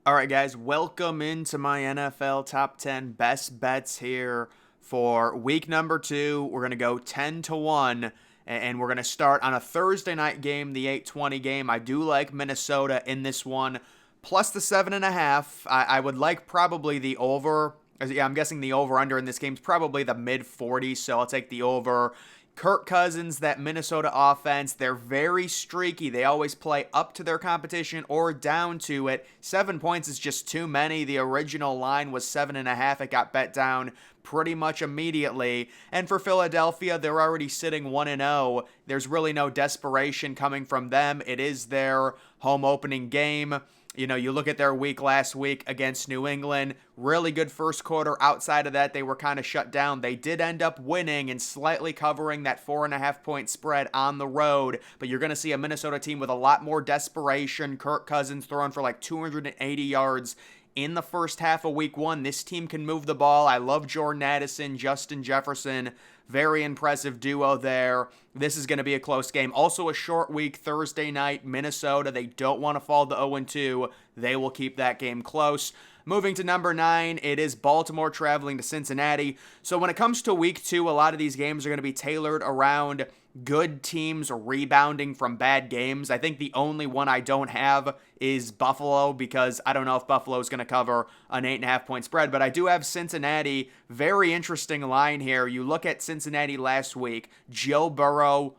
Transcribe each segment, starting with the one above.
All right, guys, welcome into my NFL Top 10 Best Bets here for week number 2. We're going to go 10 to 1, and we're going to start on a Thursday night game, the 8:20 game. I do like Minnesota in this one, plus the 7.5. I would like probably the over. Yeah, I'm guessing the over-under in this game is probably the mid-40s, so I'll take the over. Kirk Cousins, that Minnesota offense, they're very streaky. They always play up to their competition or down to it. 7 points is just too many. The original line was 7.5. It got bet down pretty much immediately. And for Philadelphia, they're already sitting 1-0. There's really no desperation coming from them. It is their home opening game. You know, you look at their week last week against New England, really good first quarter. Outside of that, they were kind of shut down. They did end up winning and slightly covering that 4.5-point spread on the road, but you're going to see a Minnesota team with a lot more desperation. Kirk Cousins throwing for like 280 yards in the first half of week 1. This team can move the ball. I love Jordan Addison, Justin Jefferson. Very impressive duo there. This is going to be a close game. Also a short week, Thursday night, Minnesota. They don't want to fall to 0-2. They will keep that game close. Moving to number 9, it is Baltimore traveling to Cincinnati. So when it comes to week 2, a lot of these games are going to be tailored around good teams rebounding from bad games. I think the only one I don't have is Buffalo, because I don't know if Buffalo is going to cover an 8.5-point spread, but I do have Cincinnati. Very interesting line here. You look at Cincinnati last week, Joe Burrow,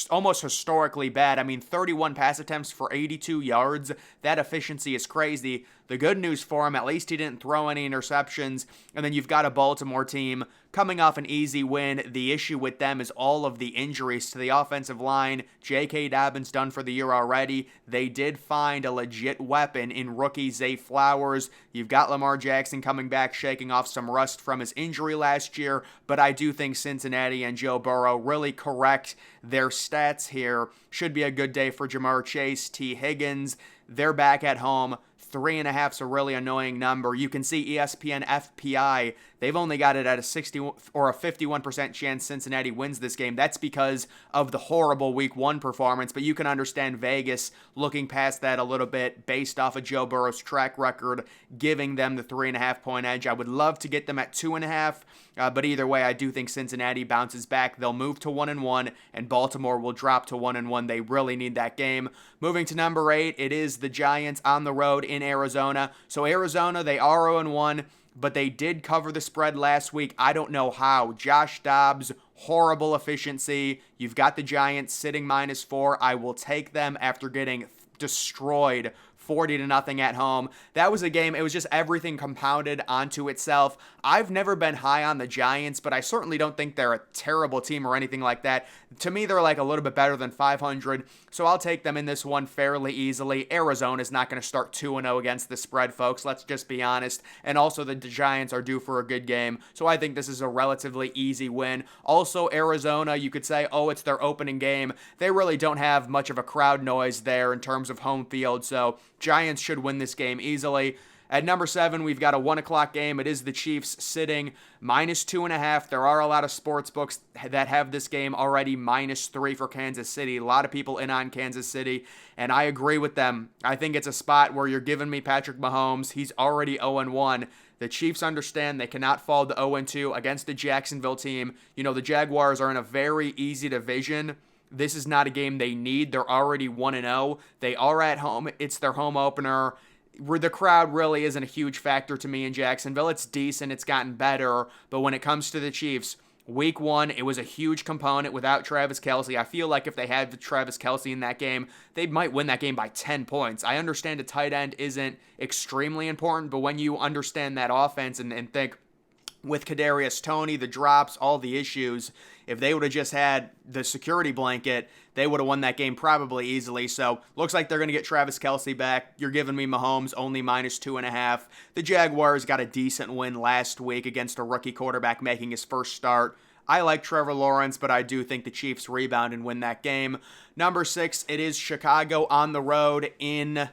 almost historically bad. I mean, 31 pass attempts for 82 yards. That efficiency is crazy. The good news for him, at least he didn't throw any interceptions. And then you've got a Baltimore team coming off an easy win. The issue with them is all of the injuries to the offensive line. J.K. Dobbins done for the year already. They did find a legit weapon in rookie Zay Flowers. You've got Lamar Jackson coming back, shaking off some rust from his injury last year. But I do think Cincinnati and Joe Burrow really correct their stats here. Should be a good day for Jamar Chase, T. Higgins. They're back at home. 3.5 is a really annoying number. You can see ESPN FPI, they've only got it at a 60 or a 51% chance Cincinnati wins this game. That's because of the horrible week 1 performance, but you can understand Vegas looking past that a little bit based off of Joe Burrow's track record, giving them the 3.5-point edge. I would love to get them at 2.5, but either way, I do think Cincinnati bounces back. They'll move to 1-1, and Baltimore will drop to 1-1. They really need that game. Moving to number 8, it is the Giants on the road in Arizona. So Arizona, they are 0-1, but they did cover the spread last week. I don't know how. Josh Dobbs, horrible efficiency. You've got the Giants sitting -4. I will take them after getting destroyed 40-0 at home. That was a game, it was just everything compounded onto itself. I've never been high on the Giants, but I certainly don't think they're a terrible team or anything like that. To me, they're like a little bit better than 500, so I'll take them in this one fairly easily. Arizona's not going to start 2-0 against the spread, folks. Let's just be honest. And also, the Giants are due for a good game, so I think this is a relatively easy win. Also, Arizona, you could say, oh, it's their opening game. They really don't have much of a crowd noise there in terms of home field, so Giants should win this game easily. At number 7, we've got a 1 o'clock game. It is the Chiefs sitting -2.5. There are a lot of sports books that have this game already -3 for Kansas City. A lot of people in on Kansas City, and I agree with them. I think it's a spot where you're giving me Patrick Mahomes. He's already 0-1. The Chiefs understand they cannot fall to 0-2 against the Jacksonville team. You know, the Jaguars are in a very easy division. This is not a game they need. They're already 1-0. They are at home. It's their home opener. Where the crowd really isn't a huge factor to me in Jacksonville. It's decent. It's gotten better. But when it comes to the Chiefs, week 1, it was a huge component without Travis Kelce. I feel like if they had Travis Kelce in that game, they might win that game by 10 points. I understand a tight end isn't extremely important, but when you understand that offense and think, with Kadarius Toney, the drops, all the issues, if they would have just had the security blanket, they would have won that game probably easily. So looks like they're going to get Travis Kelce back. You're giving me Mahomes only -2.5. The Jaguars got a decent win last week against a rookie quarterback making his first start. I like Trevor Lawrence, but I do think the Chiefs rebound and win that game. Number 6, it is Chicago on the road in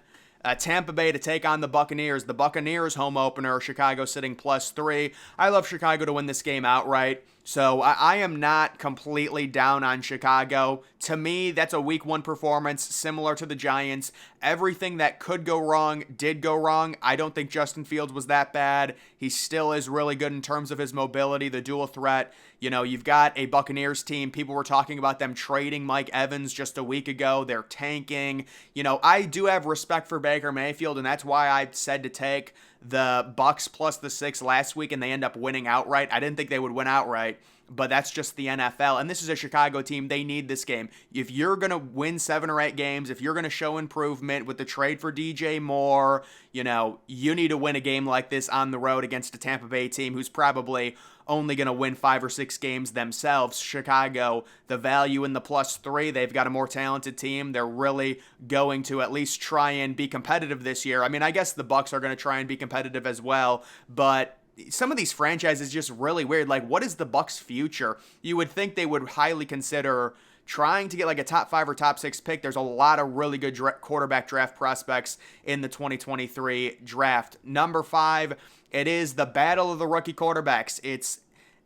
Tampa Bay to take on the Buccaneers. The Buccaneers home opener, Chicago sitting +3. I love Chicago to win this game outright. So I am not completely down on Chicago. To me, that's a week 1 performance similar to the Giants. Everything that could go wrong did go wrong. I don't think Justin Fields was that bad. He still is really good in terms of his mobility, the dual threat. You know, you've got a Buccaneers team. People were talking about them trading Mike Evans just a week ago. They're tanking. You know, I do have respect for Baker Mayfield, and that's why I said to take the Bucs plus the 6 last week, and they end up winning outright. I didn't think they would win outright, but that's just the NFL. And this is a Chicago team. They need this game. If you're going to win 7 or 8 games, if you're going to show improvement with the trade for DJ Moore, you know, you need to win a game like this on the road against a Tampa Bay team who's probably only going to win 5 or 6 games themselves. Chicago, the value in the +3, they've got a more talented team. They're really going to at least try and be competitive this year. I mean, I guess the Bucs are going to try and be competitive as well, but some of these franchises just really weird. Like, what is the Bucs' future? You would think they would highly consider trying to get like a top 5 or top 6 pick. There's a lot of really good quarterback draft prospects in the 2023 draft. Number 5, it is the battle of the rookie quarterbacks. It's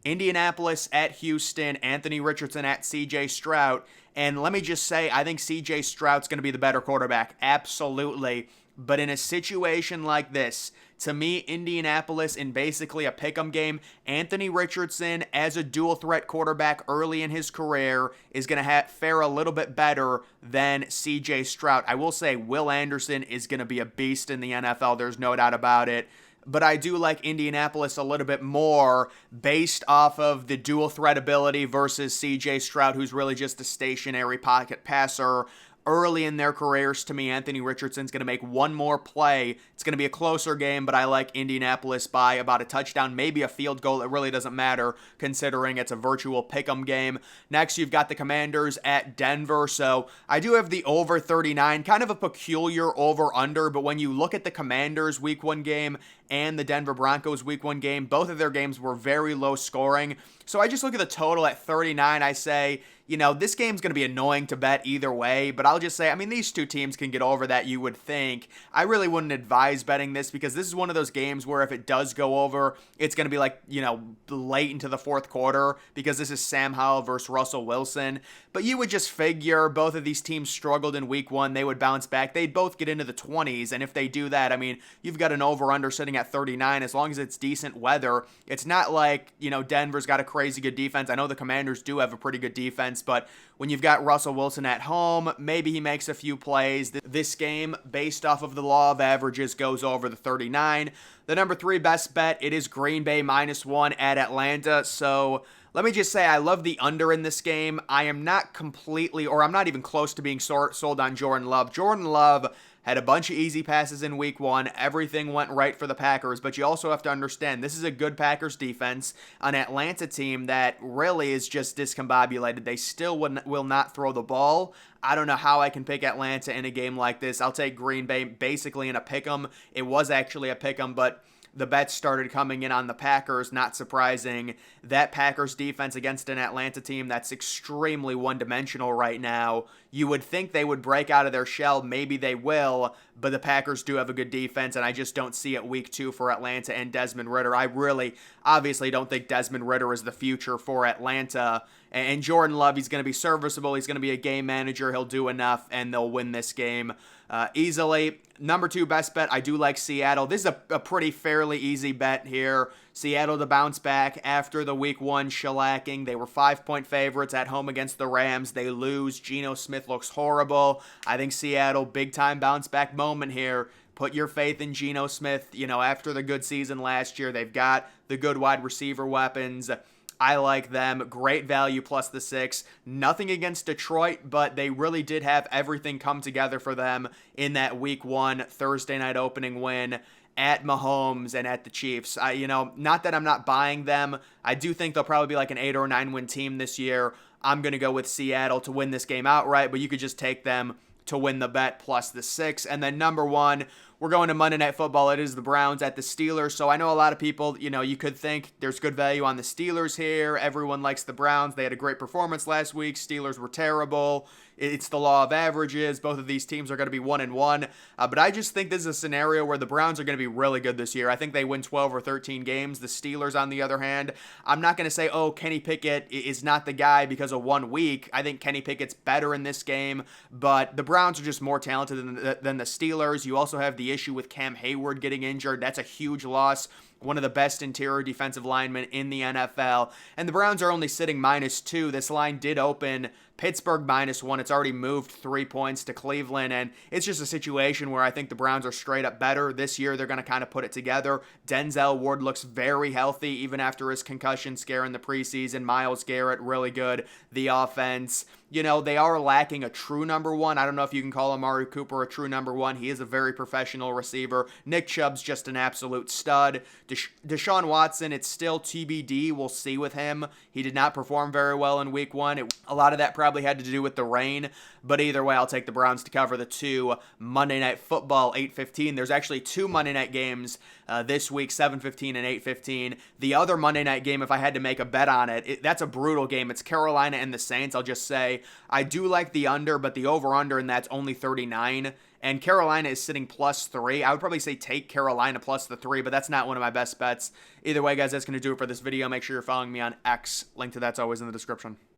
Indianapolis at Houston, Anthony Richardson at CJ Stroud. And let me just say, I think CJ Stroud's going to be the better quarterback. Absolutely. But in a situation like this, to me, Indianapolis in basically a pick'em game, Anthony Richardson as a dual threat quarterback early in his career is going to fare a little bit better than CJ Stroud. I will say Will Anderson is going to be a beast in the NFL. There's no doubt about it. But I do like Indianapolis a little bit more based off of the dual threat ability versus CJ Stroud, who's really just a stationary pocket passer. Early in their careers, to me, Anthony Richardson's going to make one more play. It's going to be a closer game, but I like Indianapolis by about a touchdown, maybe a field goal. It really doesn't matter considering it's a virtual pick'em game. Next, you've got the Commanders at Denver. So I do have the over 39, kind of a peculiar over-under, but when you look at the Commanders Week 1 game and the Denver Broncos Week 1 game, both of their games were very low scoring. So I just look at the total at 39. I say, you know, this game's going to be annoying to bet either way, but I'll just say, I mean, these two teams can get over that, you would think. I really wouldn't advise betting this because this is one of those games where if it does go over, it's going to be like, you know, late into the fourth quarter because this is Sam Howell versus Russell Wilson. But you would just figure both of these teams struggled in Week 1. They would bounce back. They'd both get into the 20s, and if they do that, I mean, you've got an over-under sitting at 39 as long as it's decent weather. It's not like, you know, Denver's got a crazy good defense. I know the Commanders do have a pretty good defense, but when you've got Russell Wilson at home, maybe he makes a few plays. This game, based off of the law of averages, goes over the 39. The number 3 best bet, it is Green Bay -1 at Atlanta. So let me just say, I love the under in this game. I am not completely, or I'm not even close to being sold on Jordan Love. Jordan Love had a bunch of easy passes in Week 1. Everything went right for the Packers, but you also have to understand this is a good Packers defense, an Atlanta team that really is just discombobulated. They still will not throw the ball. I don't know how I can pick Atlanta in a game like this. I'll take Green Bay basically in a pick'em. It was actually a pick'em, but the bets started coming in on the Packers, not surprising. That Packers defense against an Atlanta team that's extremely one-dimensional right now, you would think they would break out of their shell. Maybe they will, but the Packers do have a good defense, and I just don't see it Week 2 for Atlanta and Desmond Ridder. I really, obviously don't think Desmond Ridder is the future for Atlanta. And Jordan Love, he's going to be serviceable. He's going to be a game manager. He'll do enough, and they'll win this game easily. Number 2 best bet, I do like Seattle. This is a pretty fairly easy bet here. Seattle to bounce back after the Week 1 shellacking. They were 5-point favorites at home against the Rams. They lose. Geno Smith looks horrible. I think Seattle, big-time bounce-back moment here. Put your faith in Geno Smith. You know, after the good season last year, they've got the good wide receiver weapons. I like them. Great value plus the 6. Nothing against Detroit, but they really did have everything come together for them in that Week 1 Thursday night opening win at Mahomes and at the Chiefs. Not that I'm not buying them. I do think they'll probably be like an 8 or 9 win team this year. I'm going to go with Seattle to win this game outright, but you could just take them to win the bet plus the 6. And then number 1, we're going to Monday Night Football. It is the Browns at the Steelers. So I know a lot of people, you could think there's good value on the Steelers here. Everyone likes the Browns. They had a great performance last week. Steelers were terrible. It's the law of averages. Both of these teams are going to be 1-1. But I just think this is a scenario where the Browns are going to be really good this year. I think they win 12 or 13 games. The Steelers, on the other hand, I'm not going to say, oh, Kenny Pickett is not the guy because of 1 week. I think Kenny Pickett's better in this game, but the Browns are just more talented than the Steelers. You also have the issue with Cam Hayward getting injured. That's a huge loss. One of the best interior defensive linemen in the NFL. And the Browns are only sitting -2. This line did open Pittsburgh -1. It's already moved 3 points to Cleveland, and it's just a situation where I think the Browns are straight up better. This year, they're going to kind of put it together. Denzel Ward looks very healthy, even after his concussion scare in the preseason. Myles Garrett, really good. The offense, they are lacking a true number one. I don't know if you can call Amari Cooper a true number one. He is a very professional receiver. Nick Chubb's just an absolute stud. Deshaun Watson, it's still TBD. We'll see with him. He did not perform very well in week 1. A lot of that probably had to do with the rain, but either way, I'll take the Browns to cover the 2. Monday Night Football, 8:15. There's actually 2 Monday night games this week, 7:15 and 8:15. The other Monday night game, if I had to make a bet on it, that's a brutal game. It's Carolina and the Saints. I'll just say I do like the under, but the over-under in that's only 39. And Carolina is sitting +3. I would probably say take Carolina plus the 3, but that's not one of my best bets. Either way, guys, that's going to do it for this video. Make sure you're following me on X. Link to that's always in the description.